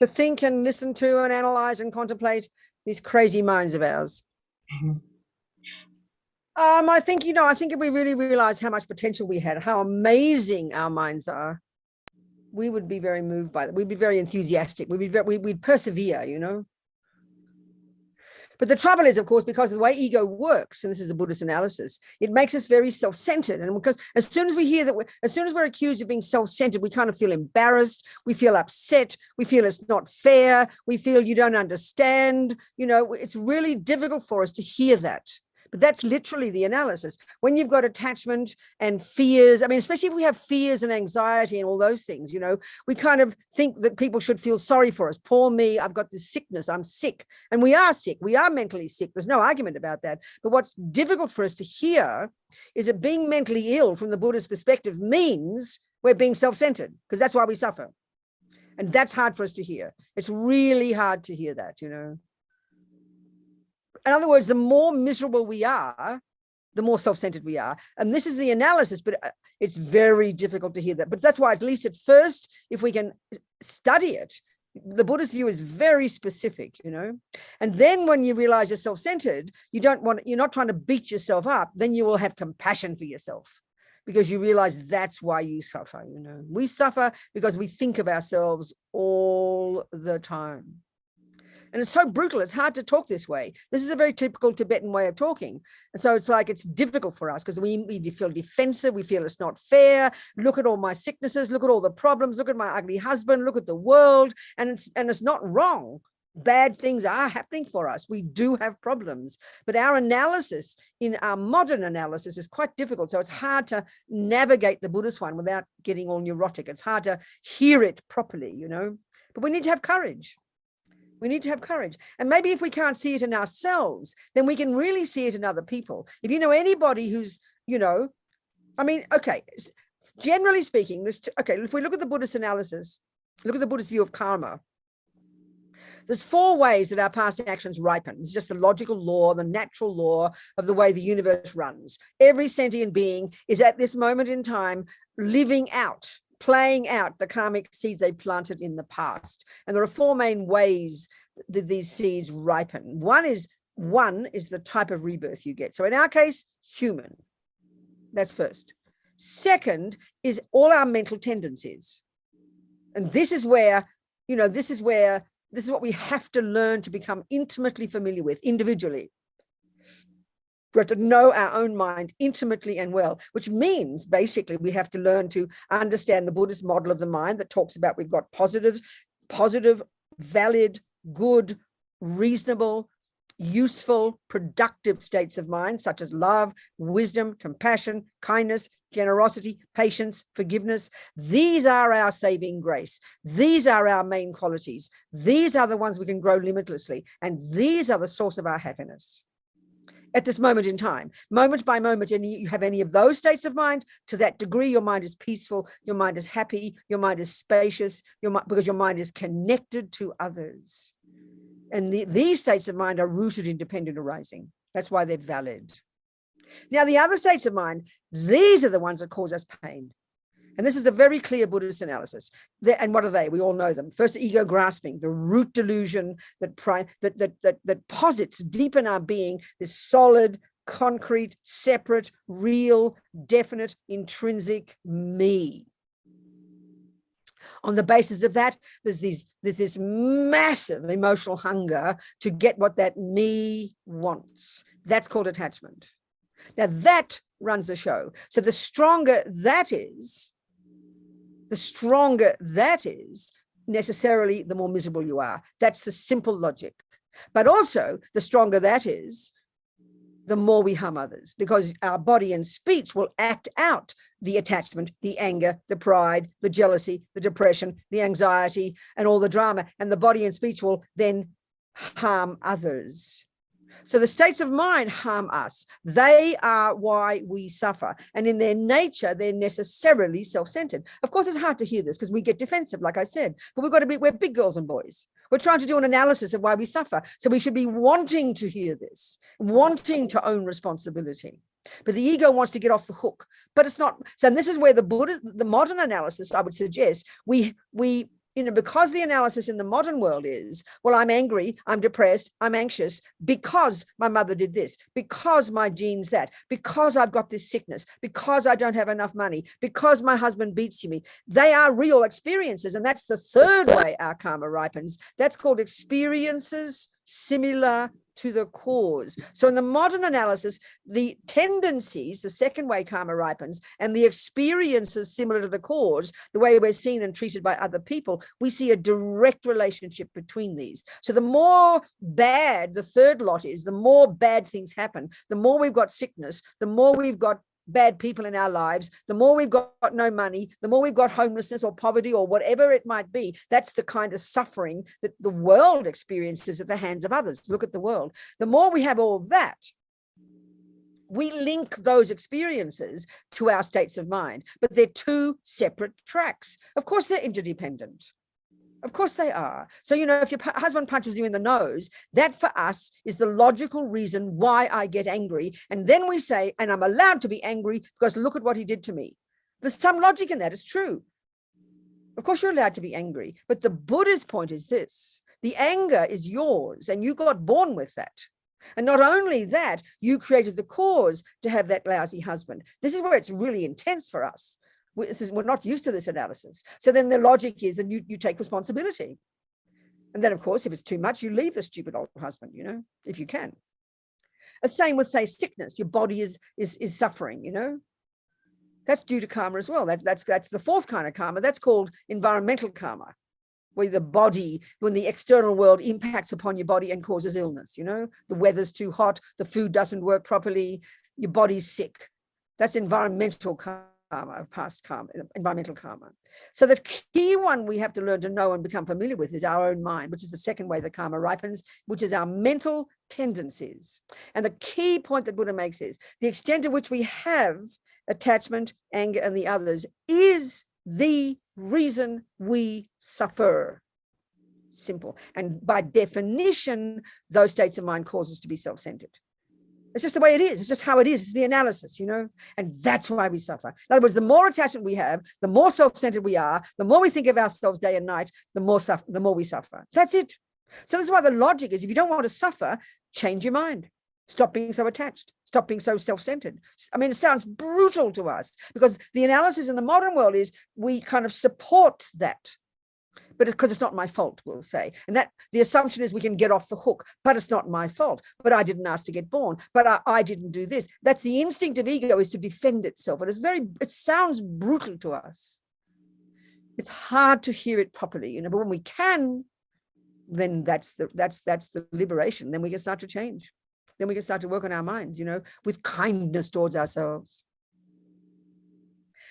to think and listen to and analyze and contemplate these crazy minds of ours. I think, I think if we really realize how much potential we had, how amazing our minds are, we would be very moved by that. We'd be very enthusiastic. We'd persevere, But the trouble is, of course, because of the way ego works, and this is a Buddhist analysis, it makes us very self-centered. And because as soon as we hear that, as soon as we're accused of being self-centered, we kind of feel embarrassed. We feel upset. We feel it's not fair. We feel you don't understand. It's really difficult for us to hear that. But that's literally the analysis. When you've got attachment and fears, especially if we have fears and anxiety and all those things, we kind of think that people should feel sorry for us. Poor me, I've got this sickness, I'm sick. And we are sick, we are mentally sick. There's no argument about that. But what's difficult for us to hear is that being mentally ill from the Buddhist perspective means we're being self-centered, because that's why we suffer. And that's hard for us to hear. It's really hard to hear that, In other words, the more miserable we are, the more self-centered we are. And this is the analysis, but it's very difficult to hear that. But that's why, at least at first, if we can study it, the Buddhist view is very specific, And then when you realize you're self-centered, you're not trying to beat yourself up, then you will have compassion for yourself, because you realize that's why you suffer, We suffer because we think of ourselves all the time. And it's so brutal. It's hard to talk this way. This is a very typical Tibetan way of talking. And so it's difficult for us because we feel defensive. We feel it's not fair. Look at all my sicknesses. Look at all the problems. Look at my ugly husband. Look at the world. And it's not wrong. Bad things are happening for us. We do have problems. But our analysis, in our modern analysis, is quite difficult. So it's hard to navigate the Buddhist one without getting all neurotic. It's hard to hear it properly, But we need to have courage. We need to have courage. And maybe if we can't see it in ourselves, then we can really see it in other people. If you know anybody who's, generally speaking, if we look at the Buddhist analysis, look at the Buddhist view of karma, there's 4 ways that our past actions ripen. It's just the logical law, the natural law of the way the universe runs. Every sentient being is at this moment in time playing out the karmic seeds they planted in the past. And there are 4 main ways that these seeds ripen. One is the type of rebirth you get. So in our case, human. That's first. Second is all our mental tendencies. And this is what we have to learn to become intimately familiar with individually. We have to know our own mind intimately and well, which means basically we have to learn to understand the Buddhist model of the mind that talks about we've got positive, valid, good, reasonable, useful, productive states of mind, such as love, wisdom, compassion, kindness, generosity, patience, forgiveness. These are our saving grace. These are our main qualities. These are the ones we can grow limitlessly. And these are the source of our happiness. At this moment in time, moment by moment, and you have any of those states of mind, to that degree, your mind is peaceful, your mind is happy, your mind is spacious, because your mind is connected to others. And these states of mind are rooted in dependent arising. That's why they're valid. Now, the other states of mind, these are the ones that cause us pain. And this is a very clear Buddhist analysis. And what are they? We all know them. First, ego grasping, the root delusion that posits deep in our being this solid, concrete, separate, real, definite, intrinsic me. On the basis of that, there's this massive emotional hunger to get what that me wants. That's called attachment. Now that runs the show. So the stronger that is, necessarily the more miserable you are. That's the simple logic. But also, the stronger that is, the more we harm others, because our body and speech will act out the attachment, the anger, the pride, the jealousy, the depression, the anxiety, and all the drama. And the body and speech will then harm others. So the states of mind harm us. They are why we suffer. And in their nature, they're necessarily self-centered. Of course, it's hard to hear this because we get defensive, like I said, but we're big girls and boys. We're trying to do an analysis of why we suffer. So we should be wanting to hear this, wanting to own responsibility. But the ego wants to get off the hook, but it's not. So this is where the modern analysis, I would suggest, we because the analysis in the modern world is, well, I'm angry, I'm depressed, I'm anxious because my mother did this, because my genes that, because I've got this sickness, because I don't have enough money, because my husband beats me. They are real experiences. And that's the third way our karma ripens. That's called experiences similar to the cause. So in the modern analysis, the tendencies, the second way karma ripens, and the experiences similar to the cause, the way we're seen and treated by other people, we see a direct relationship between these. So the more bad the third lot is, the more bad things happen, the more we've got sickness, the more we've got bad people in our lives, the more we've got no money, the more we've got homelessness or poverty or whatever it might be. That's the kind of suffering that the world experiences at the hands of others. Look at the world. The more we have all that, we link those experiences to our states of mind, but they're two separate tracks. Of course, they're interdependent. Of course they are. So, if your husband punches you in the nose, that for us is the logical reason why I get angry. And then we say, and I'm allowed to be angry because look at what he did to me. There's some logic in that. It's true. Of course, you're allowed to be angry. But the Buddha's point is this: the anger is yours and you got born with that. And not only that, you created the cause to have that lousy husband. This is where it's really intense for us. We're not used to this analysis. So then the logic is that you take responsibility. And then, of course, if it's too much, you leave the stupid old husband, if you can. The same with, say, sickness. Your body is suffering, That's due to karma as well. That's the fourth kind of karma. That's called environmental karma, where the body, when the external world impacts upon your body and causes illness, the weather's too hot, the food doesn't work properly, your body's sick. That's environmental karma. Of past karma, environmental karma. So the key one we have to learn to know and become familiar with is our own mind, which is the second way the karma ripens, which is our mental tendencies. And the key point that Buddha makes is the extent to which we have attachment, anger, and the others is the reason we suffer. Simple. And by definition, those states of mind cause us to be self-centered. It's just the way it is. It's just how it is. It's the analysis, and that's why we suffer. In other words, the more attachment we have, the more self-centered we are, the more we think of ourselves day and night, the more we suffer. That's it. So that's why the logic is, if you don't want to suffer, change your mind. Stop being so attached. Stop being so self-centered. I mean, it sounds brutal to us because the analysis in the modern world is we kind of support that. But it's because it's not my fault, we'll say. And that the assumption is we can get off the hook, but it's not my fault. But I didn't ask to get born, but I didn't do this. That's the instinct of ego, is to defend itself. And it sounds brutal to us. It's hard to hear it properly, but when we can, then that's the liberation. Then we can start to change. Then we can start to work on our minds, with kindness towards ourselves.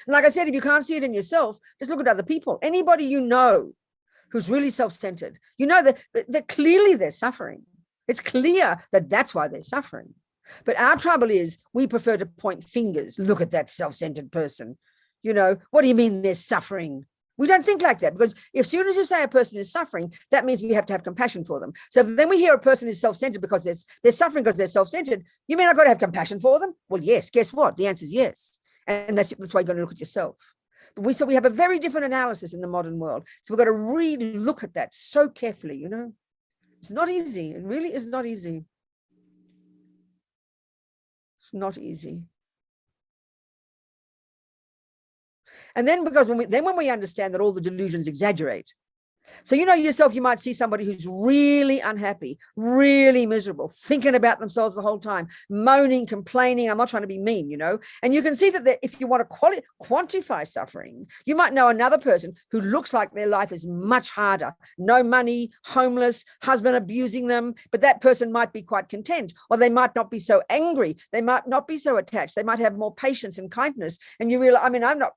And like I said, if you can't see it in yourself, just look at other people. Anybody who's really self-centered, that clearly they're suffering. It's clear that that's why they're suffering. But our trouble is we prefer to point fingers. Look at that self-centered person. What do you mean they're suffering? We don't think like that, because as soon as you say a person is suffering, that means we have to have compassion for them. So if then we hear a person is self-centered because they're suffering because they're self-centered, you mean I've got to have compassion for them? Well, yes. Guess what? The answer is yes. And that's why you've got to look at yourself. So we have a very different analysis in the modern world. So we've got to really look at that so carefully, It's not easy. It really is not easy. It's not easy. And then when we understand that all the delusions exaggerate. So yourself, you might see somebody who's really unhappy, really miserable, thinking about themselves the whole time, moaning, complaining. I'm not trying to be mean, and you can see that if you want to quantify suffering, you might know another person who looks like their life is much harder. No money, homeless, husband abusing them, but that person might be quite content, or they might not be so angry. They might not be so attached. They might have more patience and kindness. And you realize, I'm not,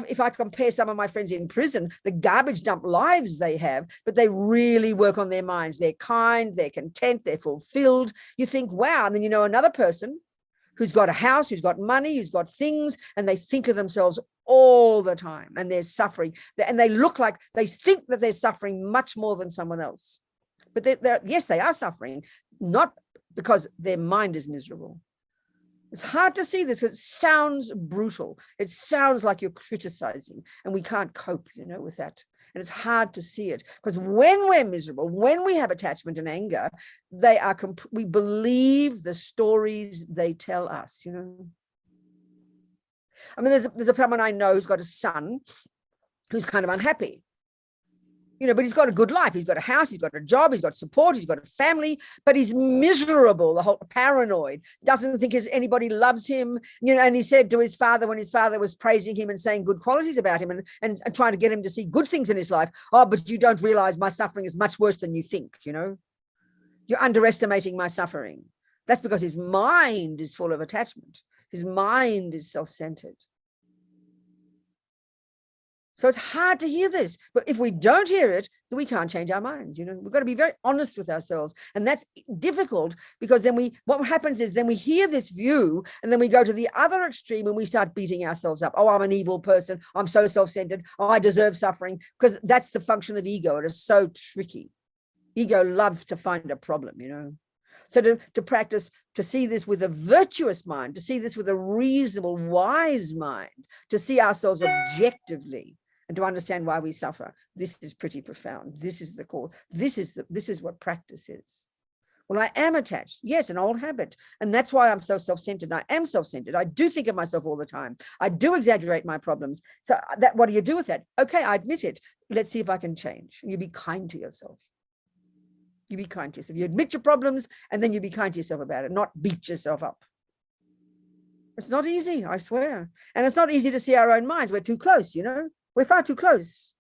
if I compare some of my friends in prison, the garbage dump lives they have, but they really work on their minds. They're kind, they're content, they're fulfilled. You think, wow. And then another person who's got a house, who's got money, who's got things, and they think of themselves all the time, and they're suffering. And they think that they're suffering much more than someone else. But yes, they are suffering, not because their mind is miserable. It's hard to see this. It sounds brutal. It sounds like you're criticizing, and we can't cope, with that. And it's hard to see it, because when we're miserable, when we have attachment and anger, we believe the stories they tell us, you know. I mean, there's a someone I know who's got a son who's kind of unhappy, you know, but he's got a good life. He's got a house, he's got a job, he's got support, he's got a family, but he's miserable, the whole paranoid, doesn't think anybody loves him, you know. And he said to his father, when his father was praising him and saying good qualities about him and trying to get him to see good things in his life, oh, but you don't realize my suffering is much worse than you think, you know. You're underestimating my suffering. That's because his mind is full of attachment. His mind is self-centered. So it's hard to hear this, but if we don't hear it, then we can't change our minds. You know, we've got to be very honest with ourselves. And that's difficult, because then what happens is then we hear this view and then we go to the other extreme and we start beating ourselves up. Oh, I'm an evil person. I'm so self-centered. Oh, I deserve suffering, because that's the function of ego. It is so tricky. Ego loves to find a problem, you know. So to practice, to see this with a virtuous mind, to see this with a reasonable, wise mind, to see ourselves objectively, and to understand why we suffer. This is pretty profound. This is the core. This is what practice is. Well, I am attached. Yes, an old habit. And that's why I'm so self-centered. I am self-centered. I do think of myself all the time. I do exaggerate my problems. So what do you do with that? Okay, I admit it. Let's see if I can change. You be kind to yourself. You be kind to yourself. You admit your problems, and then you be kind to yourself about it, not beat yourself up. It's not easy, I swear. And it's not easy to see our own minds. We're too close, you know. We're far too close.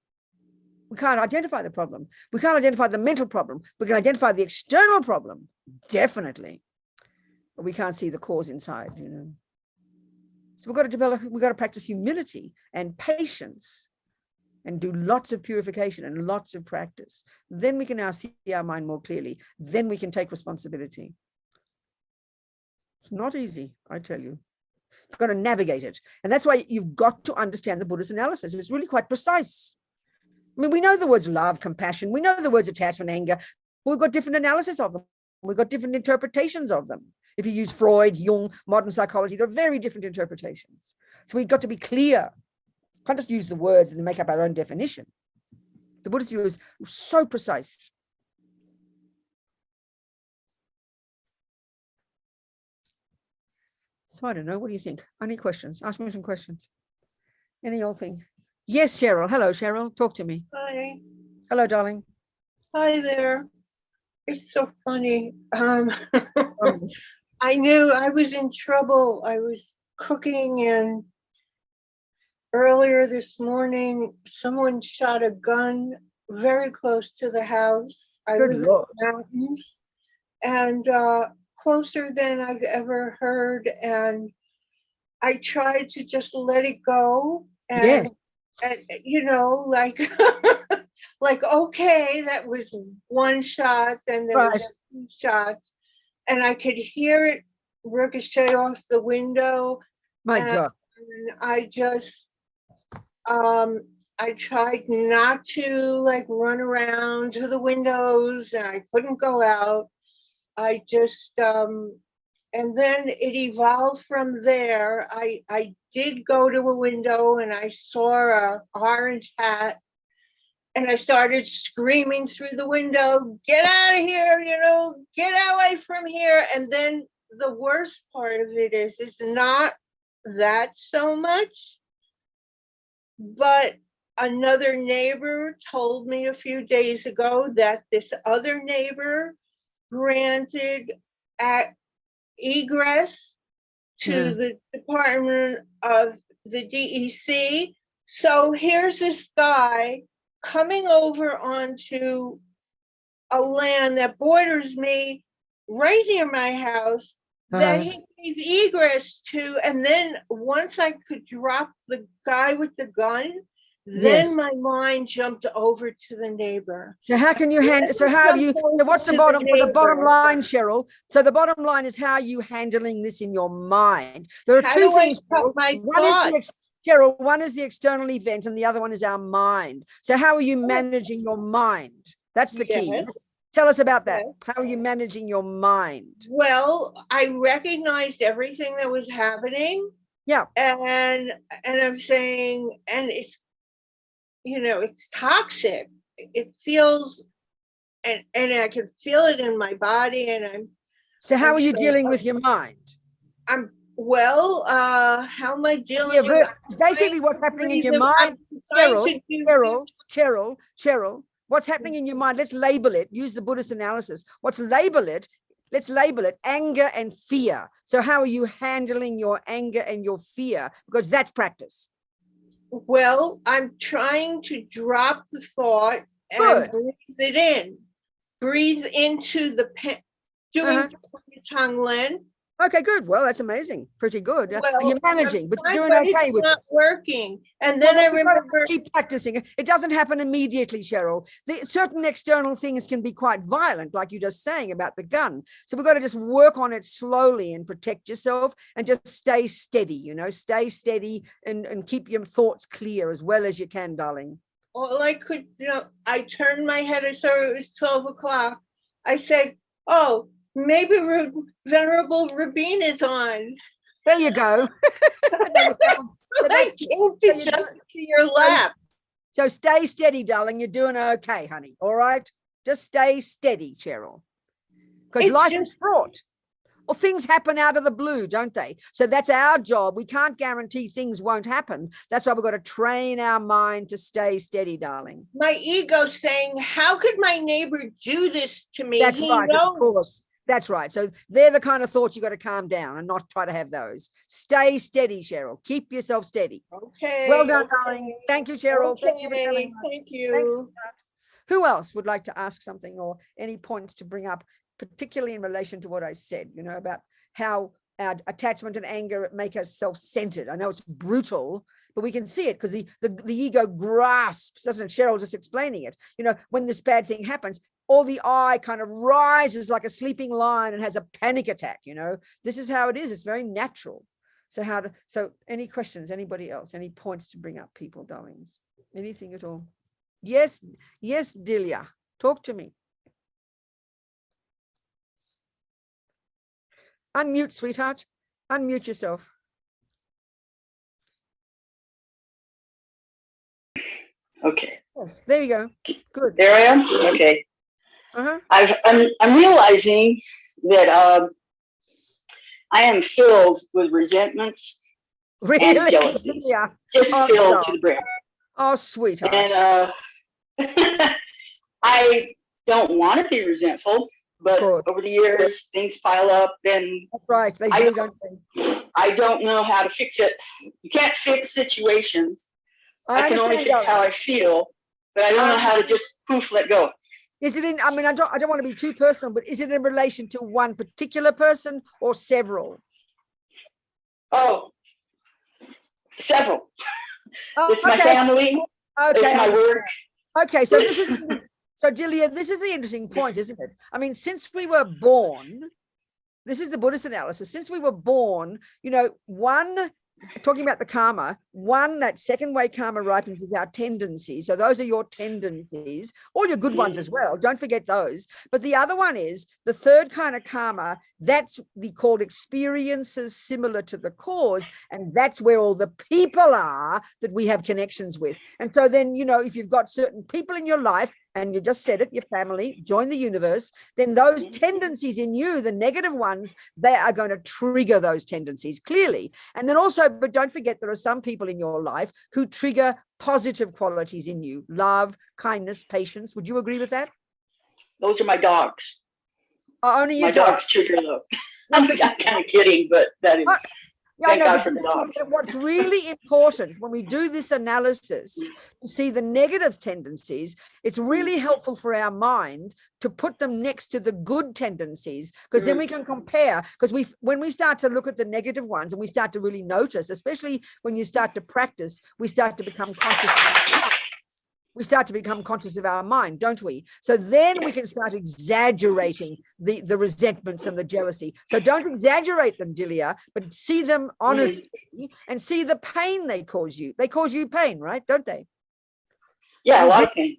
We can't identify the problem. We can't identify the mental problem. We can identify the external problem, definitely. But we can't see the cause inside, you know. So we've got to practice humility and patience and do lots of purification and lots of practice. Then we can now see our mind more clearly. Then we can take responsibility. It's not easy, I tell you. You've got to navigate it. And that's why you've got to understand the Buddhist analysis. It's really quite precise. I mean, we know the words love, compassion. We know the words attachment, anger. But we've got different analysis of them. We've got different interpretations of them. If you use Freud, Jung, modern psychology, they're very different interpretations. So we've got to be clear. Can't just use the words and make up our own definition. The Buddhist view is so precise. So I don't know. What do you think? Any questions? Ask me some questions. Any old thing. Yes, Cheryl. Hello, Cheryl. Talk to me. Hi. Hello, darling. Hi there. It's so funny. I knew I was in trouble. I was cooking, and earlier this morning, someone shot a gun very close to the house. I live in the mountains, and closer than I've ever heard. And I tried to just let it go. And you know, like, like, okay, that was one shot, then there was 2 shots, and I could hear it ricochet off the window. My God. And I just, I tried not to like run around to the windows, and I couldn't go out. I just, and then it evolved from there. I did go to a window, and I saw a orange hat, and I started screaming through the window, get out of here, you know, get away from here. And then the worst part of it is not that so much, but another neighbor told me a few days ago that this other neighbor granted egress to the Department of the DEC. So here's this guy coming over onto a land that borders me right near my house that he gave egress to. And then once I could drop the guy with the gun, then my mind jumped over to the neighbor. So how can you handle, so how have you, so what's the bottom line, Cheryl? So the bottom line is, how are you handling this in your mind? There are two things. Cheryl, one is the external event and the other one is our mind. So how are you managing your mind? That's the key. Tell us about that. How are you managing your mind? Well, I recognized everything that was happening. Yeah. And I'm saying, and it's it's toxic. It feels, and I can feel it in my body, and So how I'm are you so- dealing with your mind? how am I dealing with Basically what's happening in your mind, Cheryl, what's happening in your mind, let's label it, use the Buddhist analysis. Let's label it anger and fear. So how are you handling your anger and your fear? Because that's practice. Well, I'm trying to drop the thought and Good. breathe it in. Breathe into the doing Tonglen. Okay, good. Well, that's amazing. Pretty good. Well, You're managing, but you're doing but okay it's with not it. working. And then Well, I we've got to remember, keep practicing. It doesn't happen immediately, Cheryl. Certain external things can be quite violent, like you're just saying about the gun. So we've got to just work on it slowly and protect yourself and just stay steady, stay steady and keep your thoughts clear as well as you can, darling. all I could, I turned my head. I saw it was 12 o'clock. I said, oh, maybe Venerable Rabina is on. There you go. I came to jump to your lap. So stay steady, darling. You're doing okay, honey. All right? Just stay steady, Cheryl. Because life is fraught. Or things happen out of the blue, don't they? So that's our job. We can't guarantee things won't happen. That's why we've got to train our mind to stay steady, darling. My ego saying, how could my neighbor do this to me? That's right, of course. That's right. So they're the kind of thoughts you got to calm down and not try to have those. Stay steady, Cheryl. Keep yourself steady. Okay. Well done, darling. Thank you, Cheryl. Okay, Thank you for coming. thank you. Who else would like to ask something or any points to bring up, particularly in relation to what I said, about how our attachment and anger make us self-centered? I know it's brutal, but we can see it because the ego grasps, doesn't it? Cheryl just explaining it. When this bad thing happens, all the I kind of rises like a sleeping lion and has a panic attack. This is how it is. It's very natural. So any questions, anybody else, any points to bring up, people, darlings, anything at all? Yes, Delia, talk to me. Unmute, sweetheart. Unmute yourself. Okay. Yes, there you go. Good. There I am. Okay. I'm realizing that I am filled with resentments and jealousies. Yeah. Just filled to the brim. Oh, sweetheart. And I don't want to be resentful, but over the years things pile up, and that's right. They do, don't they? I don't know how to fix it. You can't fix situations. I can only fix how I feel, but I don't know how to just poof, let go. Is it in, I don't want to be too personal, but is it in relation to one particular person or several? Oh, several. It's my family. Okay. It's my work. Okay, so Delia, this is the interesting point, isn't it? Since we were born, this is the Buddhist analysis. Since we were born, talking about the karma, that second way karma ripens is our tendencies. So those are your tendencies, all your good ones as well. Don't forget those. But the other one is the third kind of karma. That's called experiences similar to the cause. And that's where all the people are that we have connections with. And so then, if you've got certain people in your life, and you just said it, your family, join the universe, then those tendencies in you, the negative ones, they are going to trigger those tendencies clearly. And then also, but don't forget, there are some people in your life who trigger positive qualities in you: love, kindness, patience. Would you agree with that? Those are my dogs. Only your dogs trigger love. I'm kind of kidding, but that is... Thank God for the dogs. What's really important when we do this analysis to see the negative tendencies, it's really helpful for our mind to put them next to the good tendencies, because then we can compare. Because when we start to look at the negative ones and we start to really notice, especially when you start to practice, we start to become conscious. We start to become conscious of our mind, don't we? So then we can start exaggerating the resentments and the jealousy. So don't exaggerate them, Delia, but see them honestly and see the pain they cause you. They cause you pain, right? Don't they? Yeah, a lot of pain.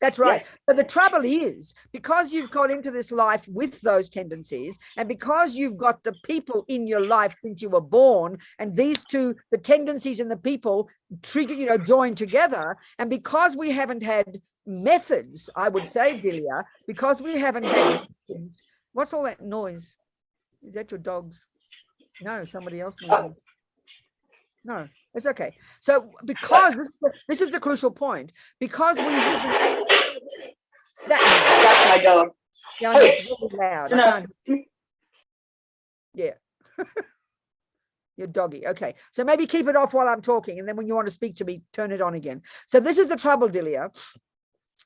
That's right. But the trouble is, because you've got into this life with those tendencies, and because you've got the people in your life since you were born, and these two, the tendencies and the people trigger, join together, and because we haven't had methods, I would say, Delia, because we haven't had methods. What's all that noise? Is that your dogs? No, somebody else. Maybe. No, it's okay. So because this is the crucial point, because we haven't, that's my dog. Yeah, it's really loud. I can't, yeah. Your doggy. Okay. So maybe keep it off while I'm talking. And then when you want to speak to me, turn it on again. So this is the trouble, Delia.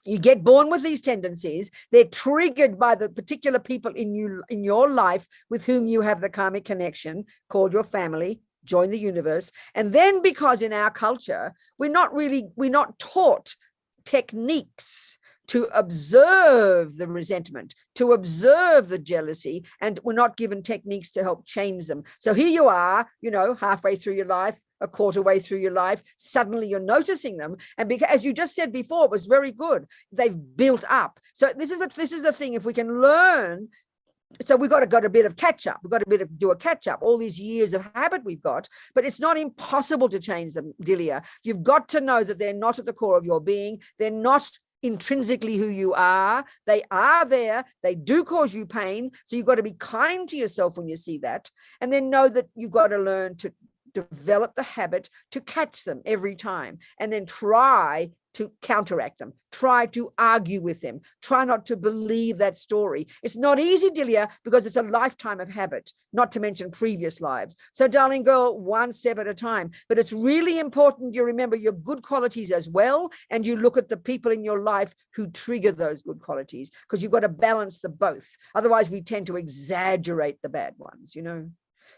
You get born with these tendencies. They're triggered by the particular people in your life with whom you have the karmic connection, called your family, join the universe. And then because in our culture, we're not taught techniques to observe the resentment, to observe the jealousy, and we're not given techniques to help change them. So here you are, halfway through your life, a quarter way through your life, suddenly you're noticing them. And because, as you just said before, it was very good. They've built up. So this is the thing, if we can learn. So we've got a bit of catch up. We've got to do a catch up, all these years of habit we've got, but it's not impossible to change them, Delia. You've got to know that they're not at the core of your being. They're not intrinsically who you are. They are there. They do cause you pain. So you've got to be kind to yourself when you see that. And then know that you've got to learn to develop the habit to catch them every time, and then try to counteract them, try to argue with them, try not to believe that story. It's not easy, Delia, because it's a lifetime of habit, not to mention previous lives. So darling girl, one step at a time. But it's really important you remember your good qualities as well, and you look at the people in your life who trigger those good qualities, because you've got to balance the both. Otherwise we tend to exaggerate the bad ones,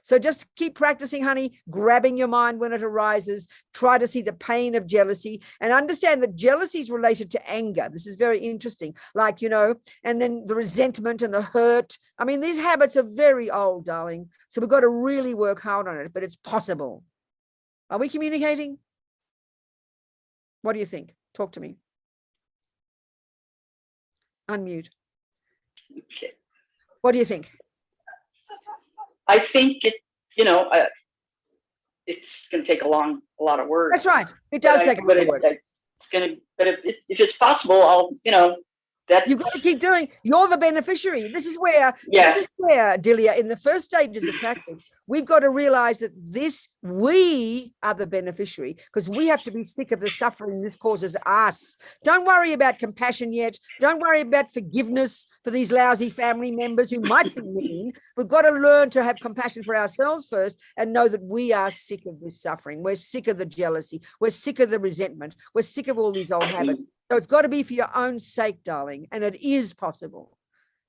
So just keep practicing, honey, grabbing your mind when it arises. Try to see the pain of jealousy and understand that jealousy is related to anger. This is very interesting. And then the resentment and the hurt. I mean, these habits are very old, darling. So we've got to really work hard on it, but it's possible. Are we communicating? What do you think? Talk to me. Unmute. Okay. What do you think? I think it's going to take a lot of work. That's right. It does take a lot of work. But if it's possible, You've got to keep doing. You're the beneficiary. This is where, Delia, in the first stages of practice, we've got to realize that we are the beneficiary, because we have to be sick of the suffering this causes us. Don't worry about compassion yet. Don't worry about forgiveness for these lousy family members who might be mean. We've got to learn to have compassion for ourselves first and know that we are sick of this suffering. We're sick of the jealousy. We're sick of the resentment. We're sick of all these old habits. So it's got to be for your own sake, darling, and it is possible.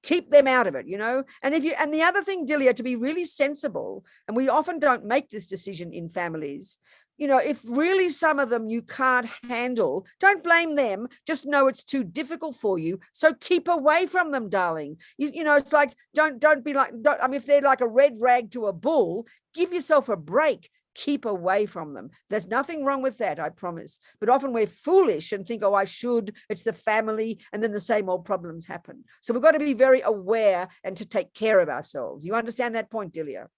Keep them out of it, And the other thing, Delia, to be really sensible, and we often don't make this decision in families, if really some of them you can't handle, don't blame them. Just know it's too difficult for you. So keep away from them, darling. It's like, don't be like, if they're like a red rag to a bull, give yourself a break. Keep away from them. There's nothing wrong with that, I promise. But often we're foolish and think, I should, it's the family, and then the same old problems happen. So we've got to be very aware and to take care of ourselves. You understand that point, Delia?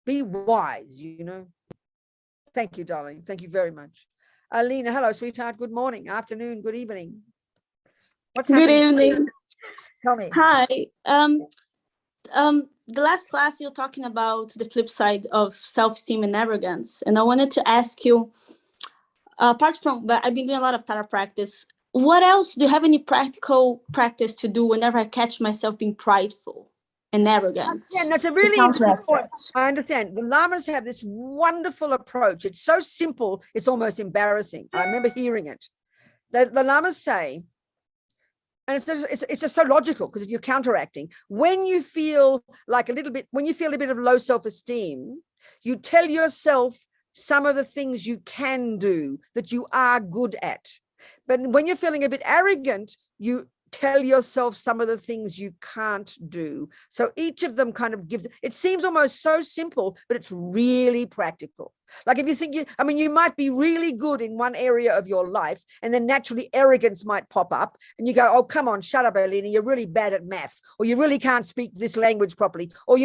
Be wise, Thank you, darling. Thank you very much. Alina, hello, sweetheart. Good morning, afternoon, good evening. What's happening? Good evening. Tell me. Hi. The last class you're talking about the flip side of self-esteem and arrogance, and I wanted to ask you, apart from that, I've been doing a lot of tarot practice. What else do you have any practical practice to do whenever I catch myself being prideful and arrogant? Yeah, that's a really interesting point. I understand. The Lamas have this wonderful approach. It's so simple, it's almost embarrassing. I remember hearing it. The Lamas say, and it's just so logical because you're counteracting. When you feel a bit of low self-esteem, you tell yourself some of the things you can do that you are good at. But when you're feeling a bit arrogant, you tell yourself some of the things you can't do. So each of them kind of gives, it seems almost so simple, but it's really practical. Like if you think you might be really good in one area of your life, and then naturally arrogance might pop up, and you go, oh, come on, shut up, Alina, you're really bad at math, or you really can't speak this language properly, or,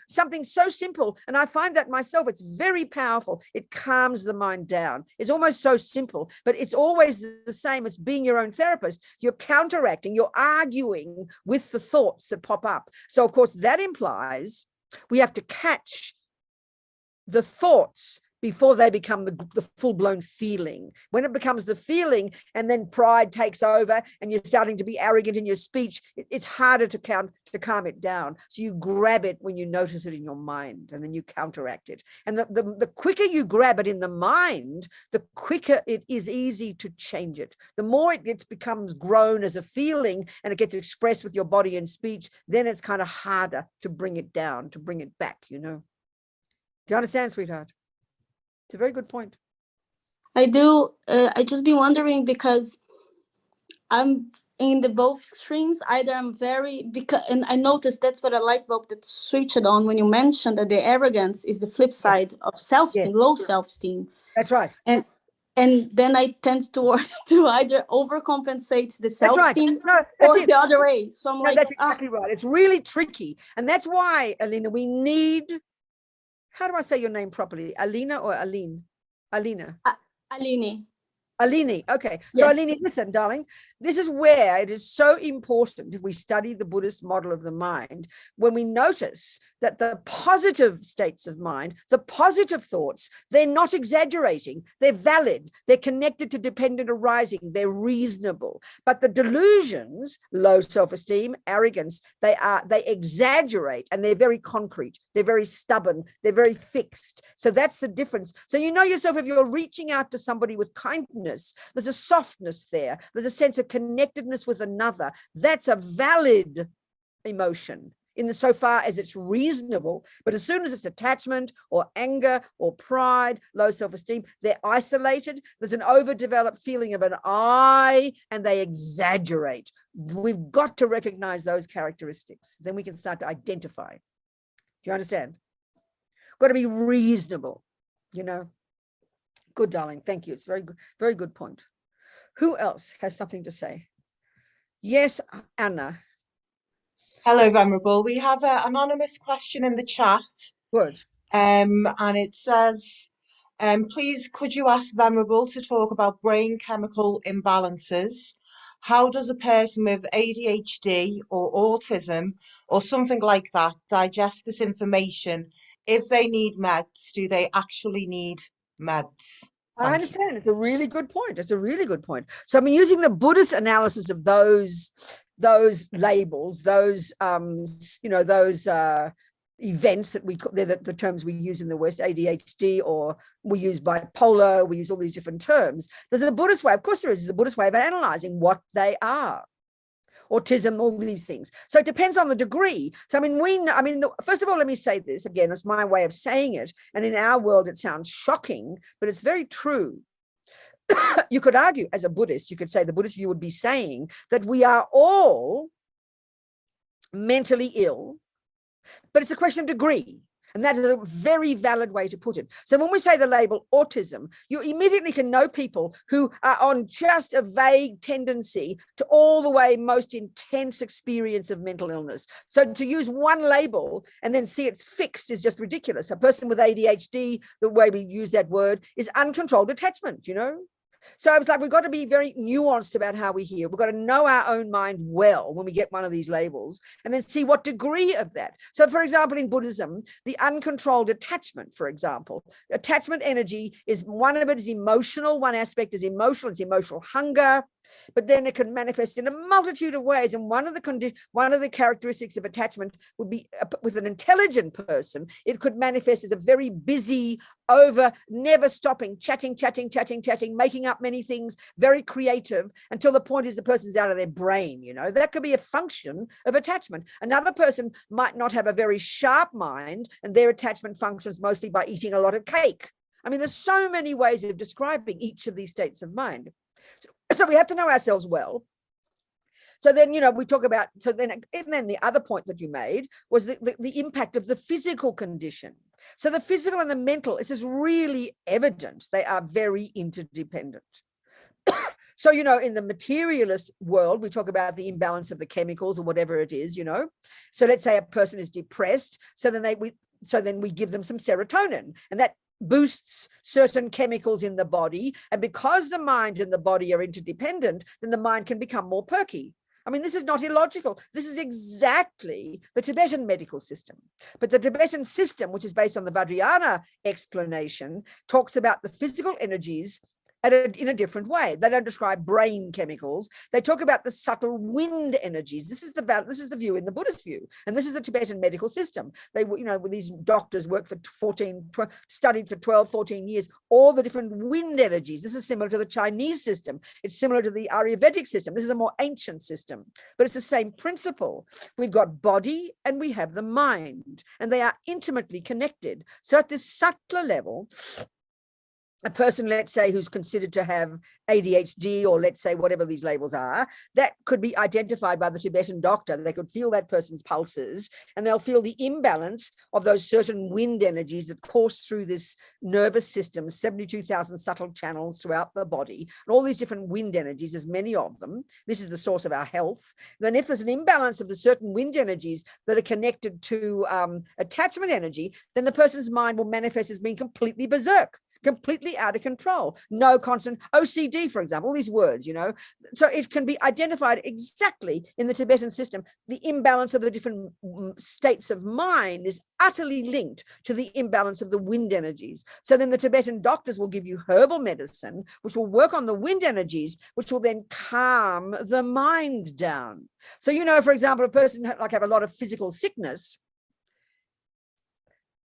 something so simple. And I find that myself, it's very powerful. It calms the mind down. It's almost so simple, but it's always the same. It's being your own therapist. You're counteracting, you're arguing with the thoughts that pop up. So of course that implies we have to catch the thoughts before they become the full-blown feeling. When it becomes the feeling and then pride takes over and you're starting to be arrogant in your speech, it's harder to calm it down. So you grab it when you notice it in your mind, and then you counteract it. And the quicker you grab it in the mind, the quicker it is easy to change it. The more it becomes grown as a feeling and it gets expressed with your body and speech, then it's kind of harder to bring it down, to bring it back, Do you understand, sweetheart? It's a very good point. I do. I just been wondering because I'm in the both extremes. Either I'm and I noticed that's what a light bulb that switched on when you mentioned that the arrogance is the flip side of self-esteem, low self-esteem. That's right. And then I tend towards to either overcompensate the self-esteem or the other way. So I'm like, that's exactly right. It's really tricky. And that's why, Alina, we need, how do I say your name properly? Alina or Aline? Alina. Aline. Aline. Okay. So Yes. Aline, listen, darling, this is where it is so important, if we study the Buddhist model of the mind, when we notice that the positive states of mind, the positive thoughts, they're not exaggerating, they're valid, they're connected to dependent arising, they're reasonable. But the delusions, low self-esteem, arrogance, they exaggerate, and they're very concrete, they're very stubborn, they're very fixed. So that's the difference. So you know yourself, if you're reaching out to somebody with kindness, there's a softness there, there's a sense of connectedness with another. That's a valid emotion so far as it's reasonable. But as soon as it's attachment or anger or pride, low self-esteem, they're isolated. There's an overdeveloped feeling of an I, and they exaggerate. We've got to recognize those characteristics. Then we can start to identify. Do you understand? Got to be reasonable, Good, darling. Thank you. It's very good point. Who else has something to say? Yes, Anna. Hello, Venerable. We have an anonymous question in the chat. Good. And it says, please, could you ask Venerable to talk about brain chemical imbalances? How does a person with ADHD or autism or something like that digest this information? If they need meds, do they actually need meds? I understand. It's a really good point. So I'm using the Buddhist analysis of those labels, those events that they're the terms we use in the West, ADHD, or we use bipolar, we use all these different terms. There's a Buddhist way, of course there is, a Buddhist way of analyzing what they are. Autism, all these things. So it depends on the degree. So first of all, let me say this again, it's my way of saying it. And in our world, it sounds shocking, but it's very true. You could argue as a Buddhist, you could say the Buddhist view would be saying that we are all mentally ill, but it's a question of degree. And that is a very valid way to put it. So when we say the label autism, you immediately can know people who are on just a vague tendency to all the way most intense experience of mental illness. So to use one label and then see it's fixed is just ridiculous. A person with ADHD, the way we use that word, is uncontrolled attachment, So it's like we've got to be very nuanced about how we hear. We've got to know our own mind well when we get one of these labels, and then see what degree of that. So, for example, in Buddhism, the uncontrolled attachment, for example, attachment energy is one of it is emotional. One aspect is emotional. It's emotional hunger. But then it can manifest in a multitude of ways. And one of the characteristics of attachment would be with an intelligent person, it could manifest as a very busy, never stopping, chatting, making up many things, very creative, until the point is the person's out of their brain. That could be a function of attachment. Another person might not have a very sharp mind, and their attachment functions mostly by eating a lot of cake. There's so many ways of describing each of these states of mind. So we have to know ourselves well. So then, we talk about, and then the other point that you made was the impact of the physical condition. So the physical and the mental, it's just really evident they are very interdependent. So, you know, in the materialist world, we talk about the imbalance of the chemicals or whatever it is, you know. So let's say a person is depressed. So then we give them some serotonin, and that boosts certain chemicals in the body. And because the mind and the body are interdependent, then the mind can become more perky. I mean, this is not illogical. This is exactly the Tibetan medical system. But the Tibetan system, which is based on the Vajrayana explanation, talks about the physical energies in a different way. They don't describe brain chemicals. They talk about the subtle wind energies. This is the view in the Buddhist view, and this is the Tibetan medical system. They, you know, these doctors work for studied for 12, 14 years, all the different wind energies. This is similar to the Chinese system. It's similar to the Ayurvedic system. This is a more ancient system, but it's the same principle. We've got body and we have the mind, and they are intimately connected. So at this subtler level, a person, let's say, who's considered to have ADHD, or let's say whatever these labels are, that could be identified by the Tibetan doctor. They could feel that person's pulses, and they'll feel the imbalance of those certain wind energies that course through this nervous system, 72,000 subtle channels throughout the body, and all these different wind energies, there's many of them. This is the source of our health. Then if there's an imbalance of the certain wind energies that are connected to attachment energy, then the person's mind will manifest as being completely berserk, completely out of control, no constant OCD, for example, all these words, you know. So it can be identified exactly in the Tibetan system. The imbalance of the different states of mind is utterly linked to the imbalance of the wind energies. So then the Tibetan doctors will give you herbal medicine, which will work on the wind energies, which will then calm the mind down. So, you know, for example, a person like have a lot of physical sickness,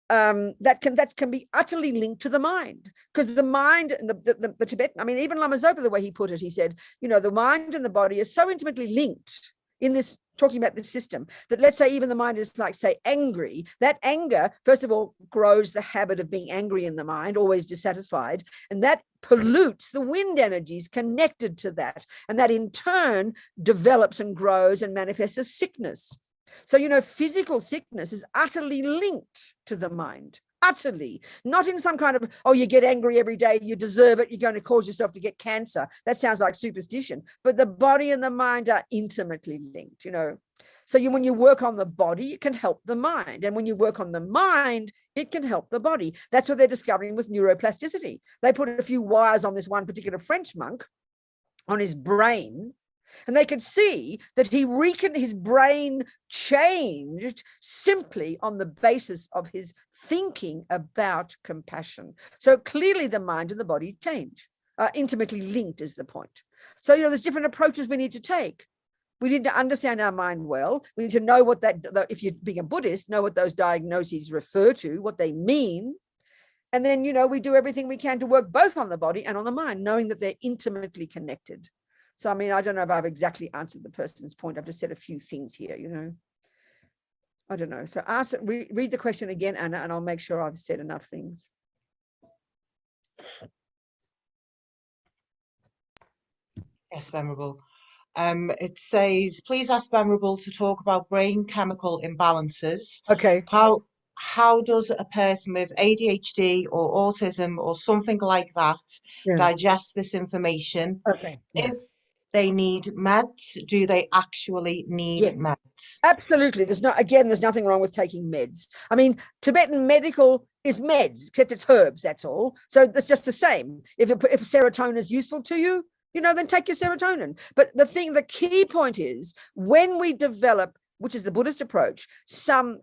that can be utterly linked to the mind, because the mind and the Tibetan, I mean, even Lama Zopa, the way he put it, he said, you know, the mind and the body are so intimately linked in this, talking about this system, that let's say even the mind is like, say, angry. That anger, first of all, grows the habit of being angry in the mind, always dissatisfied, and that pollutes the wind energies connected to that, and that in turn develops and grows and manifests as sickness. So, you know, physical sickness is utterly linked to the mind, utterly, not in some kind of, oh, you get angry every day, you deserve it, you're going to cause yourself to get cancer. That sounds like superstition, but the body and the mind are intimately linked, you know. So when you work on the body, it can help the mind. And when you work on the mind, it can help the body. That's what they're discovering with neuroplasticity. They put a few wires on this one particular French monk, on his brain, and they could see that his brain changed simply on the basis of his thinking about compassion. So clearly the mind and the body change, intimately linked is the point. So, you know, there's different approaches we need to take. We need to understand our mind well. We need to know what that, if you're being a Buddhist, know what those diagnoses refer to, what they mean. And then, you know, we do everything we can to work both on the body and on the mind, knowing that they're intimately connected. So, I mean, I don't know if I've exactly answered the person's point. I've just said a few things here, you know. I don't know. So read the question again, Anna, and I'll make sure I've said enough things. Yes, Venerable. It says, please ask Venerable to talk about brain chemical imbalances. Okay. How does a person with ADHD or autism or something like that digest this information? Okay. If they need meds, do they actually need meds? Absolutely. There's nothing wrong with taking meds. I mean, Tibetan medical is meds, except it's herbs, that's all. So it's just the same. If serotonin is useful to you, you know, then take your serotonin. But the key point is, when we develop, which is the Buddhist approach, some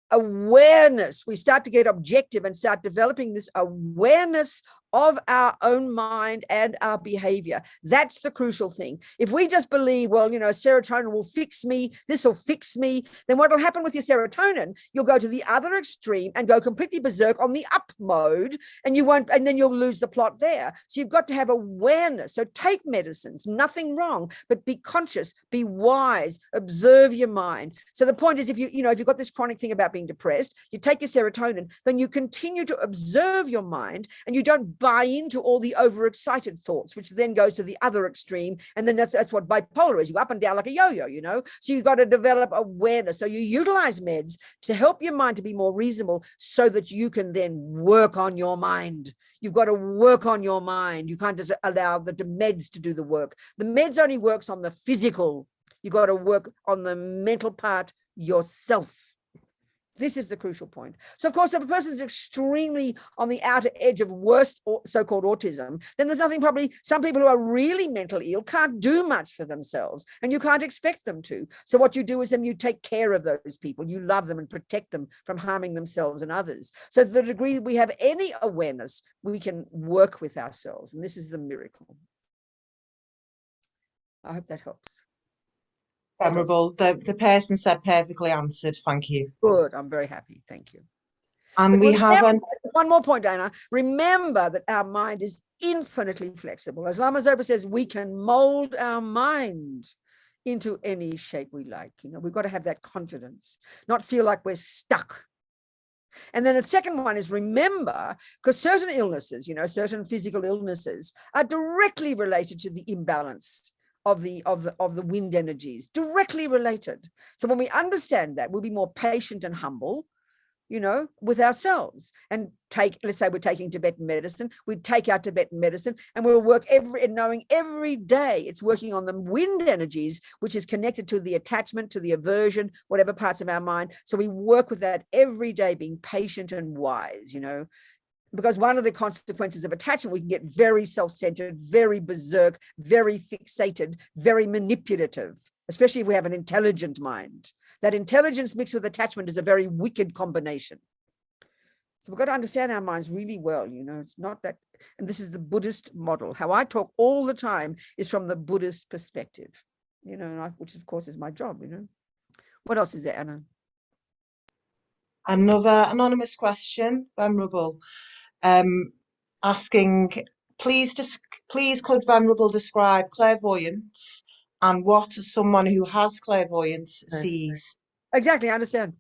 awareness, we start to get objective and start developing this awareness of our own mind and our behavior. That's the crucial thing. If we just believe, well, you know, serotonin will fix me, this will fix me, then what will happen with your serotonin, you'll go to the other extreme and go completely berserk on the up mode, and then you'll lose the plot there. So you've got to have awareness. So take medicines, nothing wrong, but be conscious, be wise, observe your mind. So the point is, if you've got this chronic thing about being depressed, you take your serotonin, then you continue to observe your mind, and you don't buy into all the overexcited thoughts, which then goes to the other extreme. And then that's what bipolar is. You go up and down like a yo-yo, you know? So you've got to develop awareness. So you utilize meds to help your mind to be more reasonable so that you can then work on your mind. You've got to work on your mind. You can't just allow the meds to do the work. The meds only works on the physical. You've got to work on the mental part yourself. This is the crucial point. So, of course, if a person is extremely on the outer edge of worst so-called autism, then there's nothing, probably some people who are really mentally ill can't do much for themselves, and you can't expect them to. So what you do is then you take care of those people. You love them and protect them from harming themselves and others. So to the degree we have any awareness, we can work with ourselves. And this is the miracle. I hope that helps. Venerable, the person said perfectly answered. Thank you. Good. I'm very happy. Thank you. And But we have one more point, Dana. Remember that our mind is infinitely flexible. As Lama Zopa says, we can mold our mind into any shape we like. You know, we've got to have that confidence, not feel like we're stuck. And then the second one is remember, because certain illnesses, you know, certain physical illnesses are directly related to the imbalance of the wind energies, directly related. So when we understand that, we'll be more patient and humble, you know, with ourselves, and let's say we're taking Tibetan medicine, we'd take our Tibetan medicine and we'll work knowing every day it's working on the wind energies, which is connected to the attachment, to the aversion, whatever parts of our mind. So we work with that every day, being patient and wise, you know, because one of the consequences of attachment, we can get very self-centered, very berserk, very fixated, very manipulative, especially if we have an intelligent mind. That intelligence mixed with attachment is a very wicked combination. So we've got to understand our minds really well, you know. It's not that, and this is the Buddhist model. How I talk all the time is from the Buddhist perspective, you know, which of course is my job, you know. What else is there, Anna? another anonymous question, Venerable, asking, please could Venerable describe clairvoyance and what someone who has clairvoyance sees? Exactly, I understand.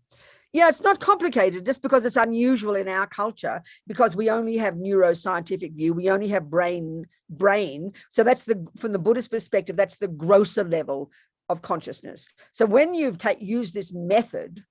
Yeah, it's not complicated just because it's unusual in our culture, because we only have neuroscientific view, we only have brain. So that's from the Buddhist perspective, that's the grosser level of consciousness. So when you've used this method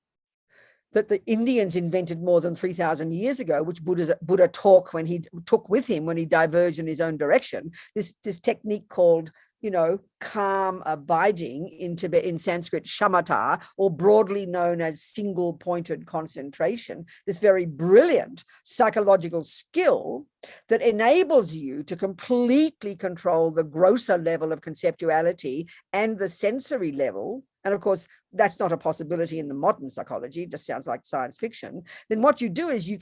that the Indians invented more than 3,000 years ago, which Buddha took with him when he diverged in his own direction, this technique called, you know, calm abiding, in Sanskrit shamatha, or broadly known as single pointed concentration, this very brilliant psychological skill that enables you to completely control the grosser level of conceptuality and the sensory level. And of course, that's not a possibility in the modern psychology. It just sounds like science fiction. Then what you do is you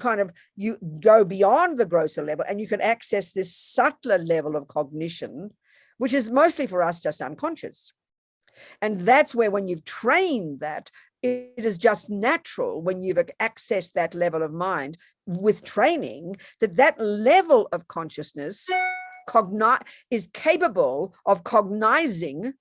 go beyond the grosser level and you can access this subtler level of cognition, which is mostly for us just unconscious. And that's where, when you've trained that, it is just natural, when you've accessed that level of mind with training, that level of consciousness is capable of cognizing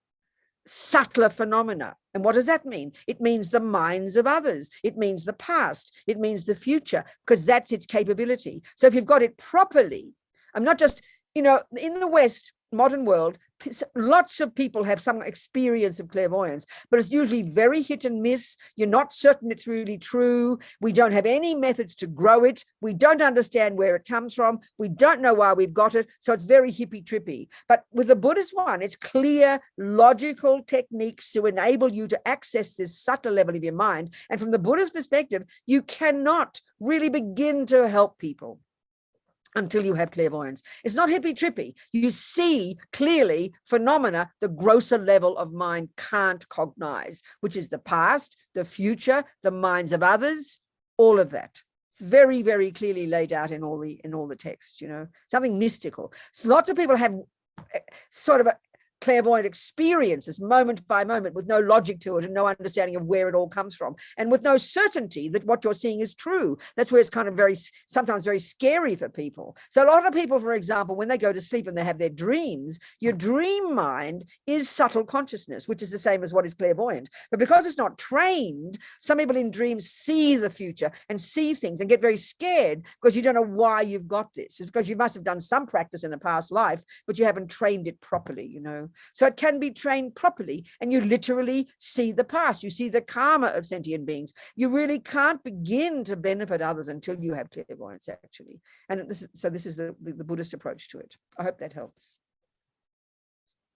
subtler phenomena. And what does that mean? It means the minds of others. It means the past. It means the future, because that's its capability. So if you've got it properly, I'm not just, you know, in the West, modern world, lots of people have some experience of clairvoyance, but it's usually very hit and miss. You're not certain it's really true. We don't have any methods to grow it. We don't understand where it comes from. We don't know why we've got it. So it's very hippy trippy. But with the Buddhist one, it's clear, logical techniques to enable you to access this subtle level of your mind. And from the Buddhist perspective, you cannot really begin to help people until you have clairvoyance. It's not hippy trippy. You see clearly phenomena the grosser level of mind can't cognize, which is the past, the future, the minds of others, all of that. It's very, very clearly laid out in all the texts, you know, something mystical. So lots of people have sort of clairvoyant experiences moment by moment with no logic to it and no understanding of where it all comes from, and with no certainty that what you're seeing is true. That's where it's kind of sometimes very scary for people. So a lot of people, for example, when they go to sleep and they have their dreams, your dream mind is subtle consciousness, which is the same as what is clairvoyant. But because it's not trained, some people in dreams see the future and see things and get very scared because you don't know why you've got this. It's because you must have done some practice in a past life, but you haven't trained it properly, you know. So it can be trained properly, and you literally see the past. You see the karma of sentient beings. You really can't begin to benefit others until you have clairvoyance, actually. And this is the Buddhist approach to it. I hope that helps.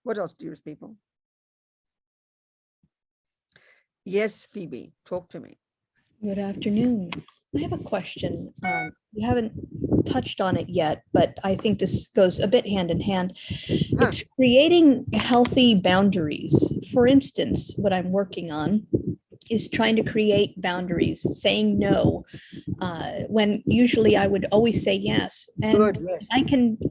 What else, dearest people? Yes, Phoebe, talk to me. Good afternoon. I have a question. You haven't touched on it yet, but I think this goes a bit hand in hand. It's creating healthy boundaries. For instance, what I'm working on is trying to create boundaries, saying no, when usually I would always say yes. And Good, yes.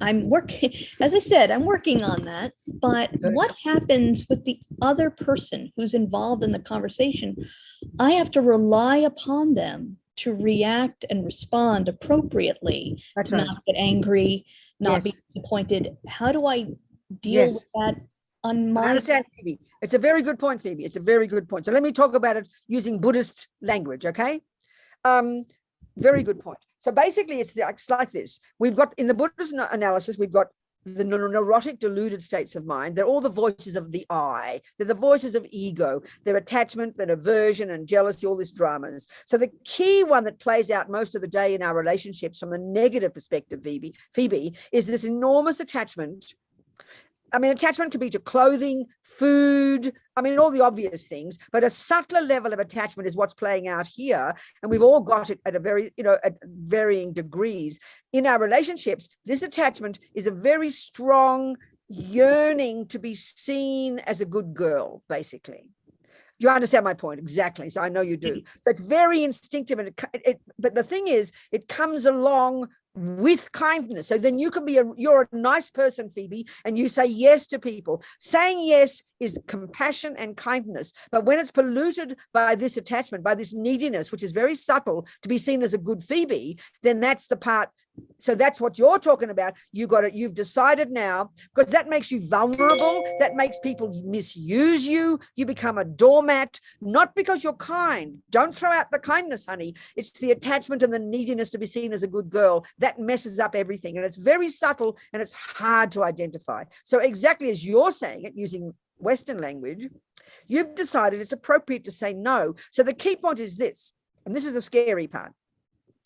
I'm working, as I said, I'm working on that. But what happens with the other person who's involved in the conversation? I have to rely upon them to react and respond appropriately. That's right. Not get angry, not be disappointed. How do I deal with that on my— I understand, Phoebe. It's a very good point, Phoebe. It's a very good point. So let me talk about it using Buddhist language, okay? Very good point. So basically, it's like this. We've got, in the Buddhist analysis, we've got the neurotic, deluded states of mind. They're all the voices of the I. They're the voices of ego. They're attachment, they're aversion and jealousy, all these dramas. So the key one that plays out most of the day in our relationships from the negative perspective, Phoebe, is this enormous attachment. I mean, attachment could be to clothing, food, I mean, all the obvious things, but a subtler level of attachment is what's playing out here. And we've all got it at a very, at varying degrees. In our relationships, this attachment is a very strong yearning to be seen as a good girl, basically. You understand my point? Exactly. So I know you do. So it's very instinctive. And but the thing is, it comes along with kindness. So then you can be you're a nice person, Phoebe, and you say yes to people. Saying yes is compassion and kindness. But when it's polluted by this attachment, by this neediness, which is very subtle to be seen as a good Phoebe, then that's the part. So that's what you're talking about. You got it. You've decided now, because that makes you vulnerable. That makes people misuse you. You become a doormat, not because you're kind. Don't throw out the kindness, honey. It's the attachment and the neediness to be seen as a good girl that messes up everything. And it's very subtle and it's hard to identify. So exactly as you're saying it, using Western language, you've decided it's appropriate to say no. So the key point is this, and this is the scary part.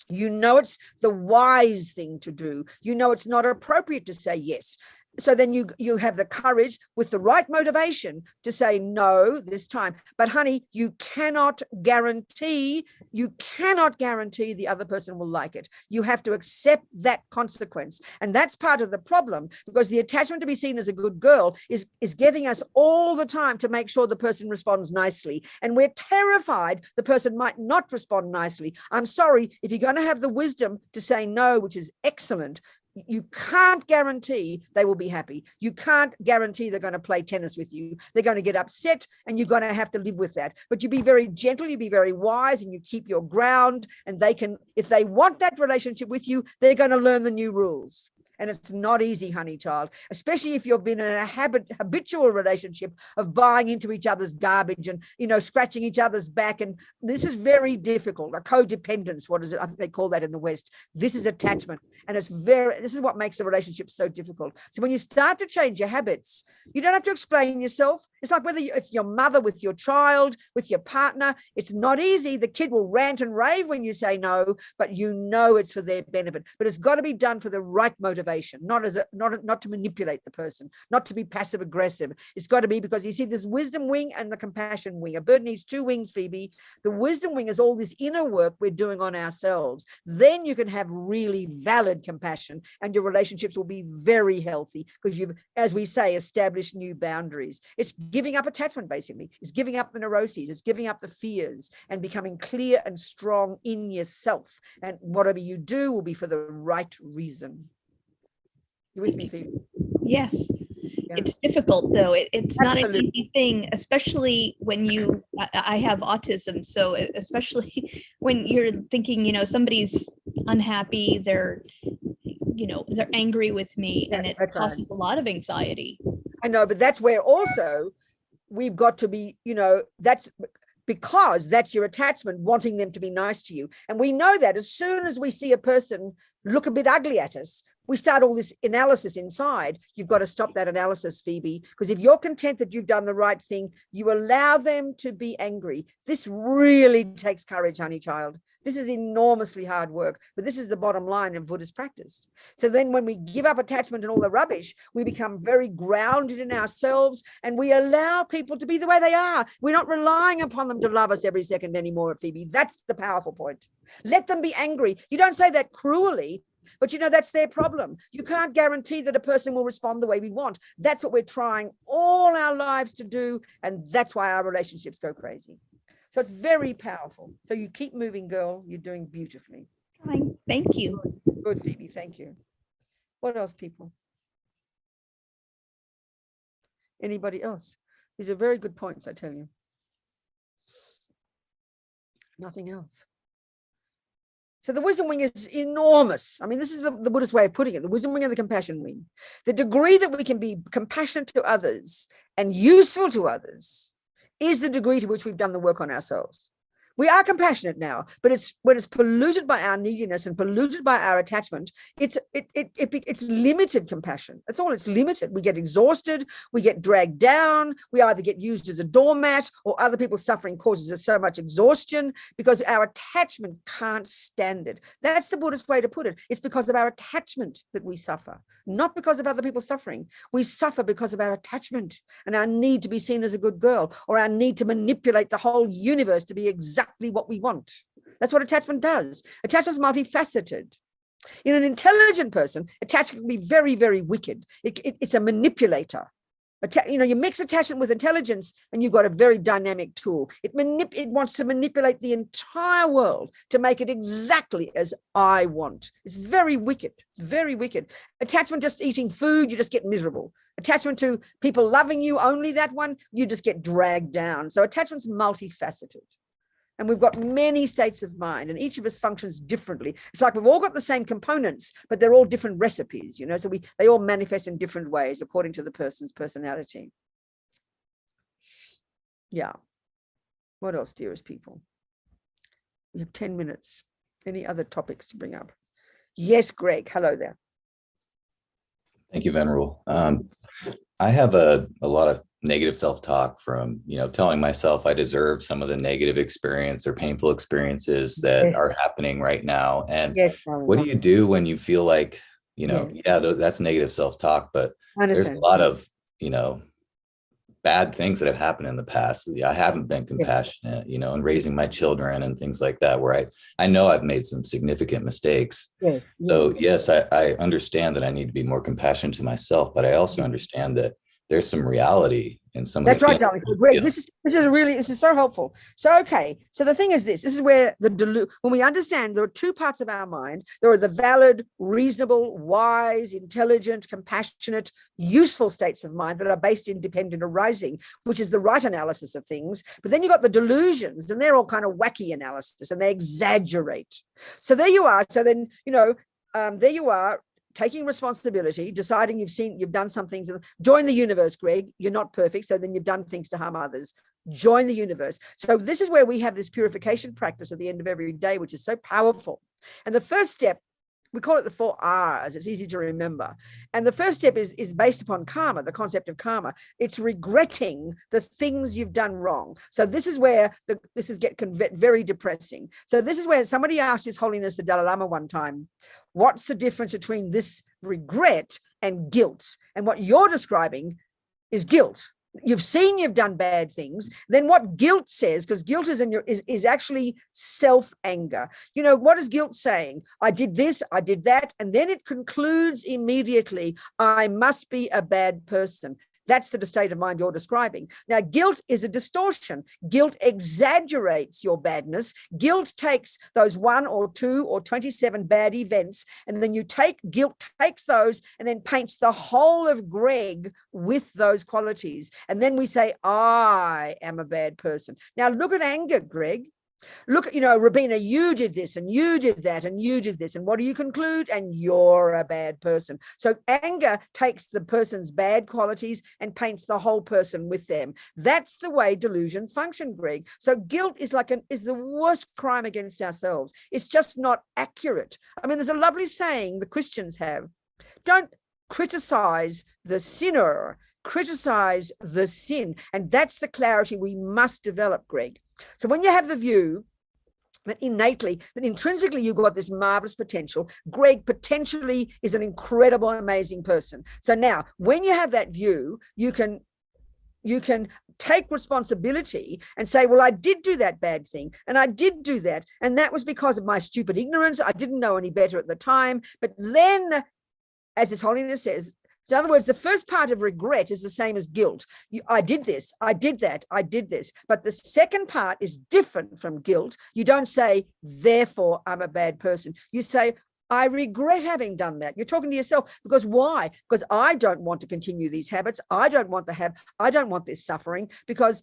You know it's the wise thing to do. You know it's not appropriate to say yes. So then you have the courage with the right motivation to say no this time. But honey, you cannot guarantee the other person will like it. You have to accept that consequence. And that's part of the problem, because the attachment to be seen as a good girl is getting us all the time to make sure the person responds nicely. And we're terrified the person might not respond nicely. I'm sorry, if you're going to have the wisdom to say no, which is excellent, you can't guarantee they will be happy. You can't guarantee they're going to play tennis with you. They're going to get upset and you're going to have to live with that. But you be very gentle, you be very wise, and you keep your ground, and they can, if they want that relationship with you, they're going to learn the new rules. And it's not easy, honey child, especially if you've been in a habitual relationship of buying into each other's garbage and, scratching each other's back. And this is very difficult. A codependence, what is it? I think they call that in the West. This is attachment. And this is what makes a relationship so difficult. So when you start to change your habits, you don't have to explain yourself. It's like whether it's your mother with your child, with your partner. It's not easy. The kid will rant and rave when you say no, but it's for their benefit. But it's got to be done for the right motivation. Not to manipulate the person, not to be passive aggressive. It's got to be because you see this wisdom wing and the compassion wing. A bird needs two wings, Phoebe. The wisdom wing is all this inner work we're doing on ourselves. Then you can have really valid compassion and your relationships will be very healthy because you've, as we say, established new boundaries. It's giving up attachment, basically. It's giving up the neuroses. It's giving up the fears and becoming clear and strong in yourself. And whatever you do will be for the right reason. You with me, Phoebe? Yes. it's difficult though. It's not an Absolutely. easy thing, especially when I have autism. So especially when you're thinking, somebody's unhappy, they're angry with me, Yeah, and it that's right. causes a lot of anxiety. I know, but that's where also we've got to be, that's because that's your attachment, wanting them to be nice to you. And we know that as soon as we see a person look a bit ugly at us, we start all this analysis inside. You've got to stop that analysis, Phoebe, because if you're content that you've done the right thing, you allow them to be angry. This really takes courage, honey child. This is enormously hard work, but this is the bottom line of Buddhist practice. So then when we give up attachment and all the rubbish, we become very grounded in ourselves and we allow people to be the way they are. We're not relying upon them to love us every second anymore, Phoebe. That's the powerful point. Let them be angry. You don't say that cruelly, but that's their problem. You can't guarantee that a person will respond the way we want. That's what we're trying all our lives to do. And that's why our relationships go crazy. So it's very powerful. So you keep moving, girl. You're doing beautifully. Fine. Thank you. Good, Phoebe. Thank you. What else, people? Anybody else? These are very good points, I tell you. Nothing else. So the wisdom wing is enormous. I mean, this is the Buddhist way of putting it, the wisdom wing and the compassion wing. The degree that we can be compassionate to others and useful to others is the degree to which we've done the work on ourselves. We are compassionate now, but when it's polluted by our neediness and polluted by our attachment, it's limited compassion. That's all. It's limited. We get exhausted. We get dragged down. We either get used as a doormat, or other people's suffering causes us so much exhaustion because our attachment can't stand it. That's the Buddhist way to put it. It's because of our attachment that we suffer, not because of other people's suffering. We suffer because of our attachment and our need to be seen as a good girl, or our need to manipulate the whole universe to be exactly what we want. That's what attachment does. Attachment is multifaceted. In an intelligent person, attachment can be very, very wicked. It's a manipulator. You mix attachment with intelligence and you've got a very dynamic tool. It wants to manipulate the entire world to make it exactly as I want. It's very wicked. It's very wicked. Attachment just eating food, you just get miserable. Attachment to people loving you, only that one, you just get dragged down. So attachment's multifaceted. And we've got many states of mind, and each of us functions differently. It's like we've all got the same components, but they're all different recipes, so they all manifest in different ways according to the person's personality. Yeah. What else, dearest people? We have 10 minutes. Any other topics to bring up? Yes, Greg. Hello there. Thank you, Venerable. I have a lot of negative self-talk from, telling myself I deserve some of the negative experience or painful experiences that are happening right now. And what do you do when you feel like, that's negative self-talk, but there's a lot of, bad things that have happened in the past. I haven't been compassionate, in raising my children and things like that, where I know I've made some significant mistakes. So yes, I understand that I need to be more compassionate to myself, but I also understand that there's some reality in some of the right, darling. Great. This is so helpful. So so the thing is this is where when we understand there are two parts of our mind. There are the valid, reasonable, wise, intelligent, compassionate, useful states of mind that are based in dependent arising, which is the right analysis of things. But then you've got the delusions, and they're all kind of wacky analysis, and they exaggerate. So there you are. So then there you are, taking responsibility, deciding you've done some things. Join the universe, Greg. You're not perfect, so then you've done things to harm others. Join the universe. So this is where we have this purification practice at the end of every day, which is so powerful. And the first step, we call it the 4 R's. It's easy to remember. And the first step is based upon karma, the concept of karma. It's regretting the things you've done wrong. So this is where this is very depressing. So this is where somebody asked His Holiness the Dalai Lama one time, what's the difference between this regret and guilt? And what you're describing is guilt. You've seen you've done bad things. Then what guilt says, because guilt is actually self-anger. What is guilt saying? I did this, I did that, and then it concludes immediately, I must be a bad person. That's the state of mind you're describing. Now, guilt is a distortion. Guilt exaggerates your badness. Guilt takes those 1 or 2 or 27 bad events, and then guilt takes those and then paints the whole of Greg with those qualities. And then we say, I am a bad person. Now, look at anger, Greg. Look, Robina, you did this and you did that and you did this. And what do you conclude? And you're a bad person. So anger takes the person's bad qualities and paints the whole person with them. That's the way delusions function, Greg. So guilt is the worst crime against ourselves. It's just not accurate. I mean, there's a lovely saying the Christians have: don't criticize the sinner, criticize the sin. And that's the clarity we must develop, Greg. So when you have the view that intrinsically you've got this marvelous potential, Greg potentially is an incredible, amazing person. So now when you have that view, you can take responsibility and say, well, I did do that bad thing and I did do that. And that was because of my stupid ignorance. I didn't know any better at the time. But then, as His Holiness says, so in other words, the first part of regret is the same as guilt. I did this, I did that, I did this. But the second part is different from guilt. You don't say, therefore, I'm a bad person. You say, I regret having done that. You're talking to yourself. Because why? Because I don't want to continue these habits. I don't want this suffering, because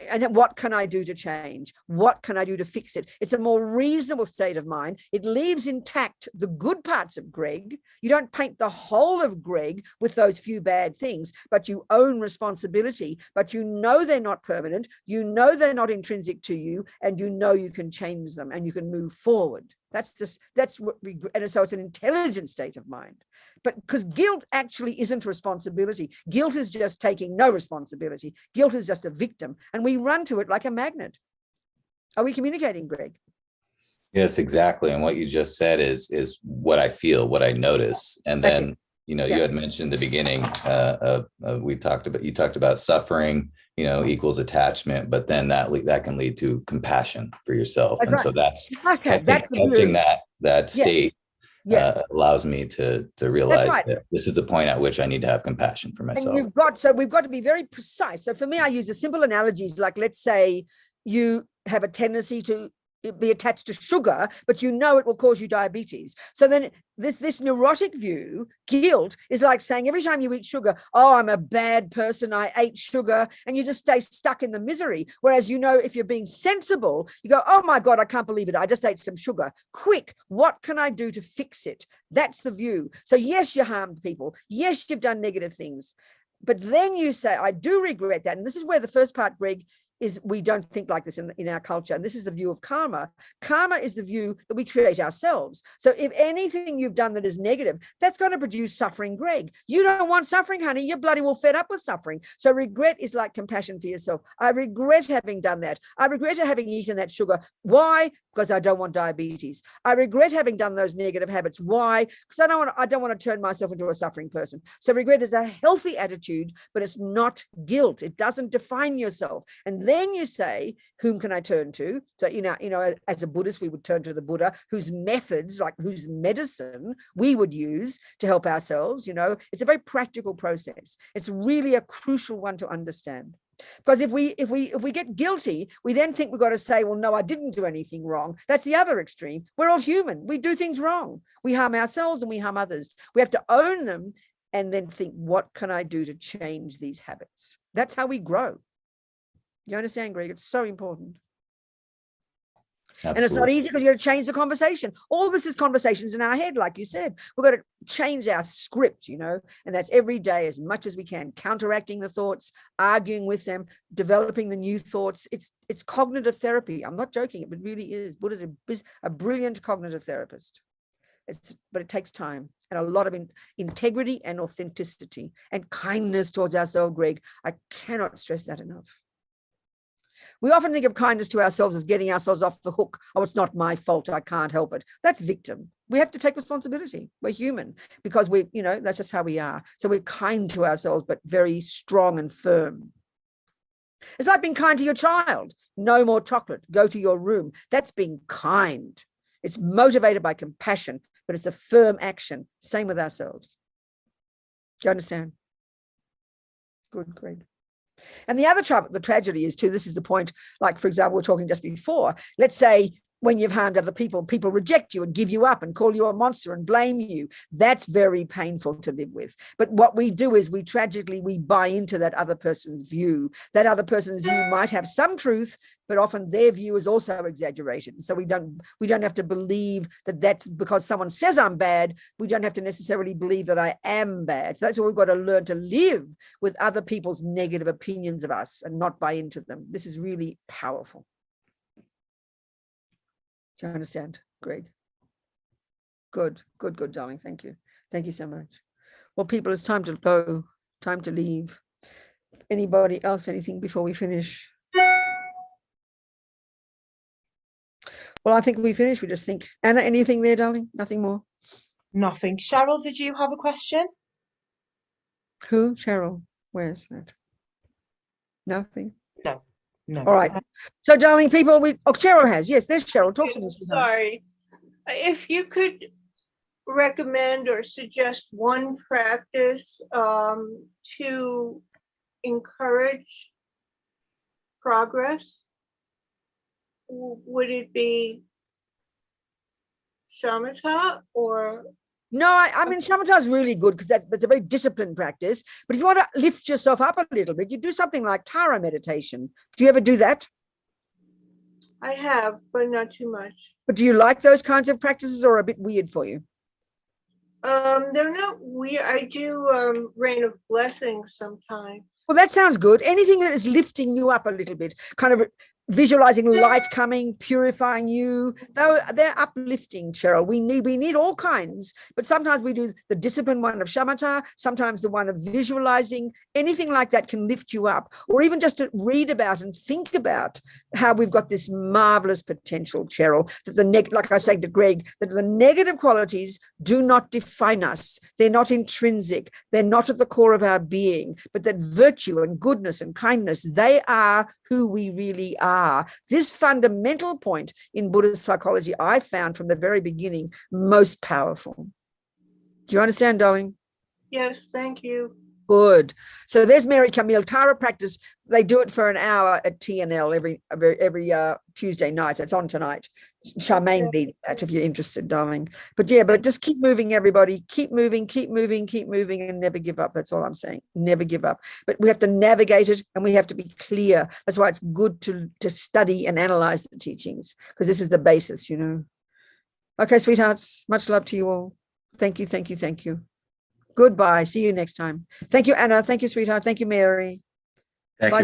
and what can I do to change? What can I do to fix it? It's a more reasonable state of mind. It leaves intact the good parts of Greg. You don't paint the whole of Greg with those few bad things, but you own responsibility. But you know they're not permanent. You know they're not intrinsic to you, and you know you can change them and you can move forward. That's what regret. And so it's an intelligent state of mind. But because guilt actually isn't responsibility. Guilt is just taking no responsibility. Guilt is just a victim, and we run to it like a magnet. Are we communicating, Greg? Yes, exactly. And what you just said is what I feel, what I notice. And then, you had mentioned the beginning you talked about suffering, equals attachment, but then that can lead to compassion for yourself. That's and right. so that's catching that state allows me to realize that this is the point at which I need to have compassion for myself. And we've got to be very precise. So for me, I use the simple analogies, like, let's say you have a tendency to be attached to sugar, but it will cause you diabetes. So then this neurotic view, guilt, is like saying every time you eat sugar, oh, I'm a bad person, I ate sugar, and you just stay stuck in the misery. Whereas, if you're being sensible, you go, oh my God, I can't believe it, I just ate some sugar. Quick, what can I do to fix it? That's the view. So yes, you harmed people. Yes, you've done negative things. But then you say, I do regret that. And this is where the first part, Greg, is we don't think like this in our culture. And this is the view of karma. Karma is the view that we create ourselves. So if anything you've done that is negative, that's going to produce suffering, Greg. You don't want suffering, honey. You're bloody well fed up with suffering. So regret is like compassion for yourself. I regret having done that. I regret having eaten that sugar. Why? Because I don't want diabetes. I regret having done those negative habits. Why? Because I don't want to turn myself into a suffering person. So regret is a healthy attitude, but it's not guilt. It doesn't define yourself. And then you say, whom can I turn to? So, as a Buddhist, we would turn to the Buddha, whose methods, like whose medicine we would use to help ourselves. It's a very practical process. It's really a crucial one to understand. Because if we get guilty, we then think we've got to say, well, no, I didn't do anything wrong. That's the other extreme. We're all human. We do things wrong. We harm ourselves and we harm others. We have to own them and then think, what can I do to change these habits? That's how we grow. You understand, Greg? It's so important. Absolutely. And it's not easy, because you got to change the conversation. All this is conversations in our head, like you said. We've got to change our script, and that's every day as much as we can, counteracting the thoughts, arguing with them, developing the new thoughts. It's cognitive therapy. I'm not joking. It really is. Buddha's a brilliant cognitive therapist. But it takes time and a lot of integrity and authenticity and kindness towards ourselves, Greg. I cannot stress that enough. We often think of kindness to ourselves as getting ourselves off the hook. Oh, it's not my fault, I can't help it. That's victim. We have to take responsibility. We're human, because that's just how we are. So we're kind to ourselves, but very strong and firm. It's like being kind to your child. No more chocolate. Go to your room. That's being kind. It's motivated by compassion, but it's a firm action. Same with ourselves. Do you understand? Good, great. And the other trouble, the tragedy is too, this is the point, like, for example, we're talking just before, let's say when you've harmed other people, people reject you and give you up and call you a monster and blame you. That's very painful to live with. But what we do is we buy into that other person's view. That other person's view might have some truth, but often their view is also exaggerated. So we don't have to believe that that's because someone says I'm bad. We don't have to necessarily believe that I am bad. So that's why we've got to learn to live with other people's negative opinions of us and not buy into them. This is really powerful. Do you understand? Great. Good, darling. Thank you. Thank you so much. Well, people, it's time to go, time to leave. Anybody else, anything before we finish? Well, I think we finished. We just think. Anna, anything there, darling? Nothing more? Nothing. Cheryl, did you have a question? Who? Cheryl. Where's that? Nothing. No. All right. So, darling people, Cheryl has. Yes, there's Cheryl. Talk to me. Sorry. If you could recommend or suggest one practice to encourage progress, would it be shamatha or? No, I mean, shamatha is really good because that's a very disciplined practice. But if you want to lift yourself up a little bit, you do something like Tara meditation. Do you ever do that? I have, but not too much. But do you like those kinds of practices or a bit weird for you? They're not weird. I do rain of blessings sometimes. Well, that sounds good. Anything that is lifting you up a little bit, kind of visualizing light coming, purifying you. They're uplifting, Cheryl. We need all kinds, but sometimes we do the disciplined one of shamatha, sometimes the one of visualizing. Anything like that can lift you up, or even just to read about and think about how we've got this marvelous potential, Cheryl, that like I say to Greg, that the negative qualities do not define us. They're not intrinsic. They're not at the core of our being, but that virtue and goodness and kindness, they are who we really are. This fundamental point in Buddhist psychology, I found from the very beginning most powerful. Do you understand, darling? Yes, thank you. Good. So there's Mary Camille. Tara practice. They do it for an hour at TNL every Tuesday night. It's on tonight. Charmaine leading that if you're interested, darling. But yeah, but just keep moving, everybody. Keep moving, and never give up. That's all I'm saying. Never give up. But we have to navigate it and we have to be clear. That's why it's good to study and analyze the teachings, because this is the basis, you know. Okay, sweethearts. Much love to you all. Thank you. Goodbye. See you next time. Thank you, Anna. Thank you, sweetheart. Thank you, Mary. Thank Bye. you.